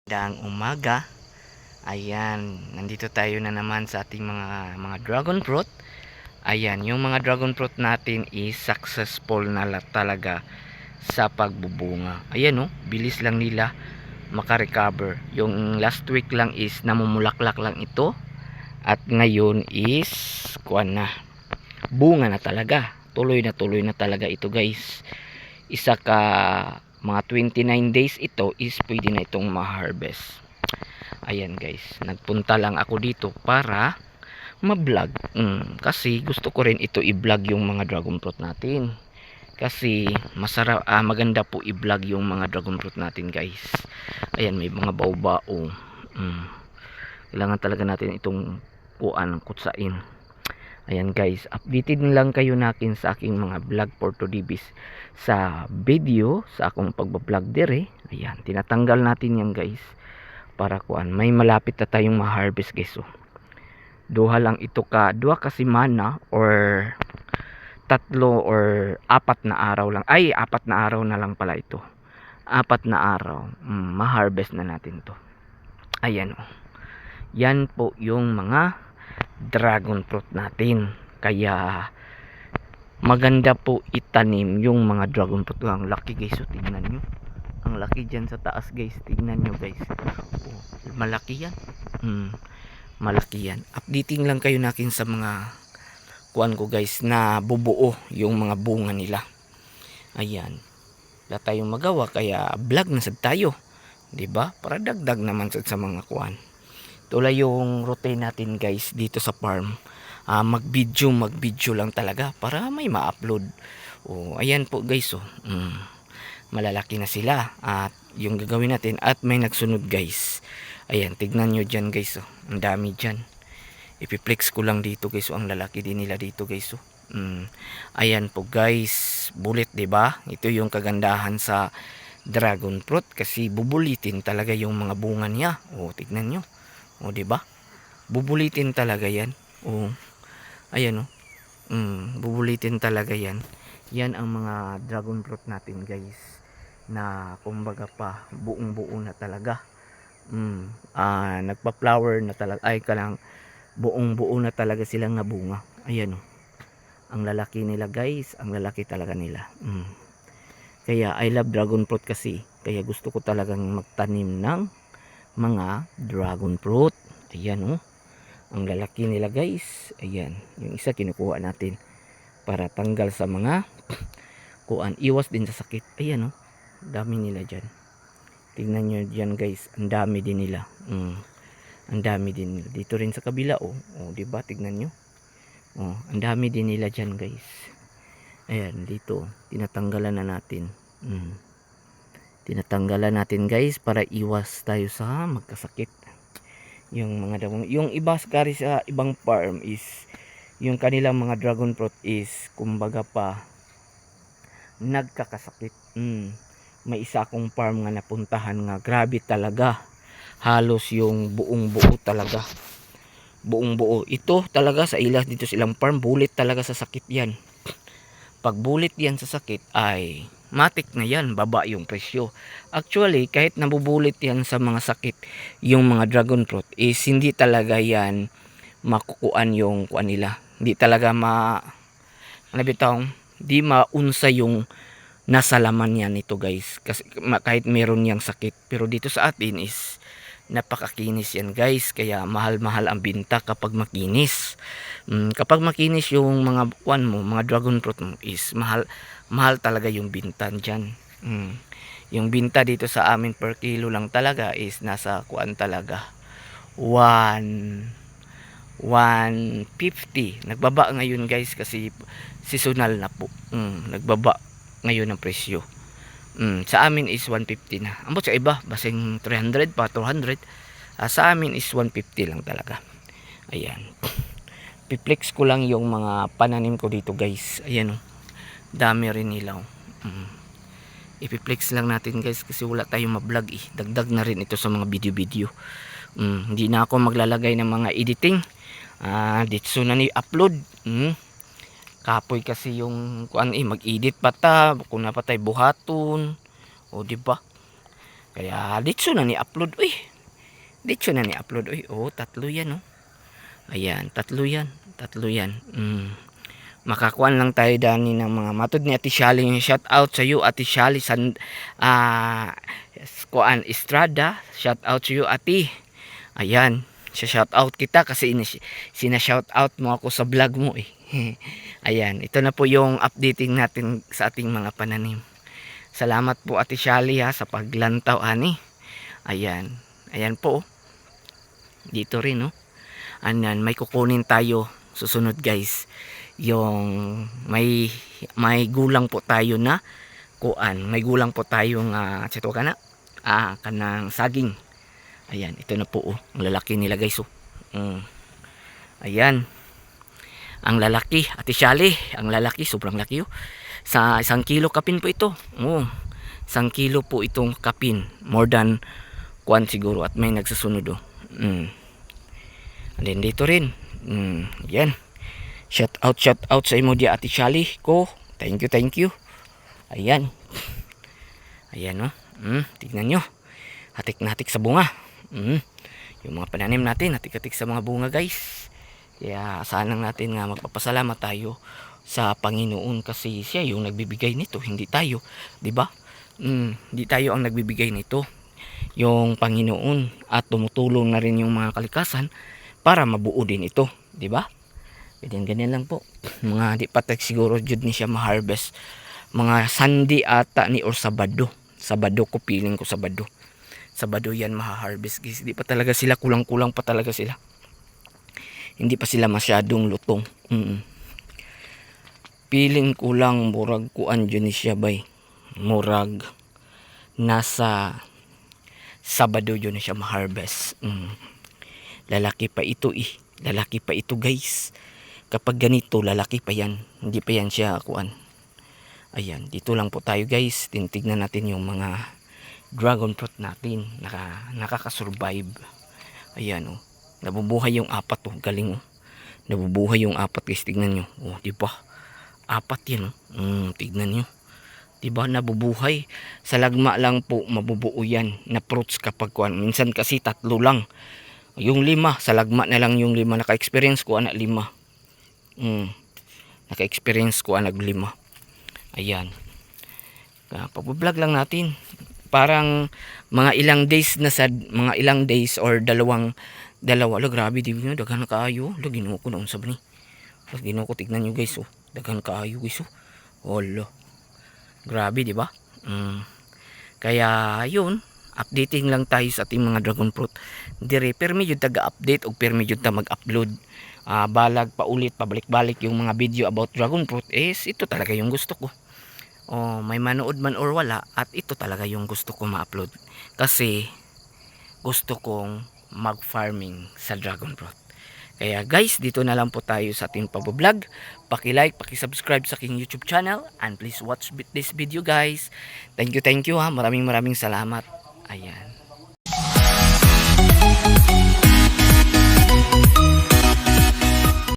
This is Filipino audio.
Magandang umaga. Ayan, nandito tayo na naman sa ating mga dragon fruit. Ayan, yung mga dragon fruit natin is successful na talaga sa pagbubunga. Ayan oh, bilis lang nila makarecover. Yung last week lang is namumulaklak lang ito at ngayon is kuwan na. Bunga na talaga. Tuloy na talaga ito, guys. Isa ka mga 29 days ito is pwede na itong ma-harvest. Ayan guys, nagpunta lang ako dito para ma-vlog. Kasi gusto ko rin ito i-vlog yung mga dragon fruit natin. Kasi masarap, maganda po i-vlog yung mga dragon fruit natin guys. Ayan, may mga bao-bao. Kailangan talaga natin itong kutsain. Ayan guys, updated lang kayo natin sa aking mga vlog for today sa video, sa akong pagbablog dire. Ayan, tinatanggal natin yan guys para kuan may malapit na tayong ma-harvest guys. So duha lang ito duha ka semana or tatlo or apat na araw lang, ay apat na araw na lang pala ito, apat na araw ma-harvest na natin to. Ayan oh, yan po yung mga dragon fruit natin, kaya maganda po itanim yung mga dragon fruit. Ang laki guys, so tingnan nyo, ang laki dyan sa taas guys, tingnan nyo guys. Oh, malaki yan. Malaki yan. Updating lang kayo natin sa mga kuan ko guys na bubuo yung mga bunga nila. Ayan, wala tayong magawa kaya vlog na sad tayo, 'di ba? Para dagdag naman sa mga kuan. Tulad yung routine natin guys dito sa farm. Mag-video lang talaga para may ma-upload. Oh, ayan po guys oh. Malalaki na sila at yung gagawin natin at may nagsunod guys. Ayan, tignan nyo dyan guys oh. Ang dami dyan. Ipiplex ko lang dito guys oh. Ang lalaki din nila dito guys oh. Ayan po guys, bulit 'di ba? Ito yung kagandahan sa dragon fruit kasi bubulitin talaga yung mga bunga niya. Oh, tignan nyo. Oh, 'di ba? Bubulitin talaga 'yan. Oh. Ayan oh. Bubulitin talaga 'yan. Yan ang mga dragon fruit natin guys na kumbaga pa buong-buo na talaga. Nagpa-flower na talaga, ay kalang buong-buo na talaga silang nabunga. Ayan oh. Ang lalaki nila guys, ang lalaki talaga nila. Kaya I love dragon fruit kasi, kaya gusto ko talagang magtanim ng mga dragon fruit. Ayan oh. Ang lalaki nila guys. Ayan, yung isa kinukuha natin para tanggal sa mga kuan, iwas din sa sakit. Ayan oh. Dami nila dyan. Tingnan nyo dyan guys, ang dami din nila. Ang dami din nila. Dito rin sa kabila oh. Oh, diba? Tignan nyo. Oh, ang dami din nila dyan guys. Ayan, dito tinatanggalan na natin. Tinatanggalan natin guys para iwas tayo sa magkasakit. Yung mga yung iba kari sa ibang farm is yung kanilang mga dragon fruit is kumbaga pa nagkakasakit. May isa akong farm nga napuntahan nga grabe talaga, halos yung buong buo talaga, buong buo. Ito talaga sa ilas dito silang farm, bulit talaga sa sakit yan. Pag bulit yan sa sakit ay matik na yan, baba yung presyo. Actually kahit nabubulit yan sa mga sakit yung mga dragon fruit is hindi talaga yan makukuan yung kuan nila, hindi talaga di maunsa yung nasa laman yan nito guys, kasi kahit meron yang sakit. Pero dito sa atin is napakakinis yan guys, kaya mahal-mahal ang binta kapag makinis. Kapag makinis yung mga kuan mo, mga dragon fruit mo is mahal talaga yung binta dyan. Yung binta dito sa amin per kilo lang talaga is nasa kuan talaga 150. Nagbaba ngayon guys kasi seasonal na po. Nagbaba ngayon ang presyo. Sa amin is 150 na. Ambot sa iba basing 300 pa 200. Sa amin is 150 lang talaga. Ayan. Piplex ko lang yung mga pananim ko dito guys. Ayan oh. Dami rin nila oh. Ipiplex lang natin guys kasi wala tayong ma-vlog eh. Dagdag na rin ito sa mga video-video. Hindi na ako maglalagay ng mga editing. Dito na ni upload. Kapoy kasi yung kuan mag-edit pa ta, kung napatay buhaton. O di ba? Kaya ditso na ni upload uy. Ditso na ni upload uy. Oh, tatlo yan oh. Ayan, tatlo yan. Tatlo yan. Makakuan lang tayo dani ng mga matod ni Ate Shali. Shout out sa iyo Ate Shali kuan Estrada. Shout out sa iyo Ate. Ayan, shout out kita kasi sina shout out mo ako sa vlog mo eh. Ayan, ito na po yung updating natin sa ating mga pananim. Salamat po Ate Shali ha sa paglantaw ani. Ayan, ayan po. Dito rin no. Ayan, may kukunin tayo susunod guys. Yung may gulang po tayo na kuan, may gulang po tayong chito kana kanang saging. Ayan, ito na po oh, ang lalaki nila guys oh. Ayan. Ang lalaki, Ate Shali, ang lalaki sobrang laki oh. Sa 1 kilo kapin po ito. Oh. 1 kilo po itong kapin, more than kuan siguro at may nagsusunod oh. And then dito rin. Yan. Shout out sa imo di Ate Shali ko. Thank you. Ayan. Ayan oh. Tignan nyo. Hatik-natik sa bunga. Yung mga pananim natin, hatik-hatik sa mga bunga guys. Kaya sanang natin nga magpapasalamat tayo sa Panginoon kasi siya yung nagbibigay nito, hindi tayo, 'di ba? Hindi tayo ang nagbibigay nito. Yung Panginoon at tumutulong na rin yung mga kalikasan para mabuo din ito, 'di ba? Ganyan lang po. Mga di patek siguro jud ni siya ma-harvest. Mga Sunday ata ni or Sabado. Sabado ko feeling ko Sabado. Sabado yan ma-harvest guys. Di pa talaga sila kulang-kulang pa talaga sila. Hindi pa sila masyadong lutong. Feeling ko lang murag kuan jud ni siya bay. Murag nasa Sabado jud ni siya ma-harvest. Lalaki pa ito Lalaki pa ito guys. Kapag ganito lalaki pa yan, hindi pa yan siya kuan. Ayan, dito lang po tayo guys. Tintignan natin yung mga dragon fruit natin, nakaka-survive. Ayan oh, nabubuhay yung 4 oh, galing oh. Nabubuhay yung 4 guys, tignan nyo oh, di ba? 4 yan oh. Tignan nyo, di ba nabubuhay. Sa lagma lang po mabubuo yan na fruits kapag kuan. Minsan kasi 3 lang. Yung 5 sa lagma na lang yung 5. Naka-experience ko anak 5. Naka-experience ko anak 5. Ayan. Pag-vlog lang natin. Parang mga ilang days na sa mga ilang days or dalawa. Grabe di ba daghan kaayo. Ginuo ko na unsa ba ni? Ginuo ko tignan niyo guys oh. Daghan kaayo guys oh. Olo. Grabe di ba? Kaya yun, updating lang tayo sa ating mga dragon fruit. Dire permi jud taga-update og permi jud ta mag-upload. Balag paulit pabalik-balik yung mga video about dragon fruit is ito talaga yung gusto ko. May manood man or wala at ito talaga yung gusto ko ma-upload kasi gusto kong mag-farming sa dragon fruit. Kaya guys, dito na lang po tayo sa ating pag-vlog. Paki-like, paki-subscribe sa aking YouTube channel and please watch this video guys. Thank you ha. Maraming salamat. Ayan.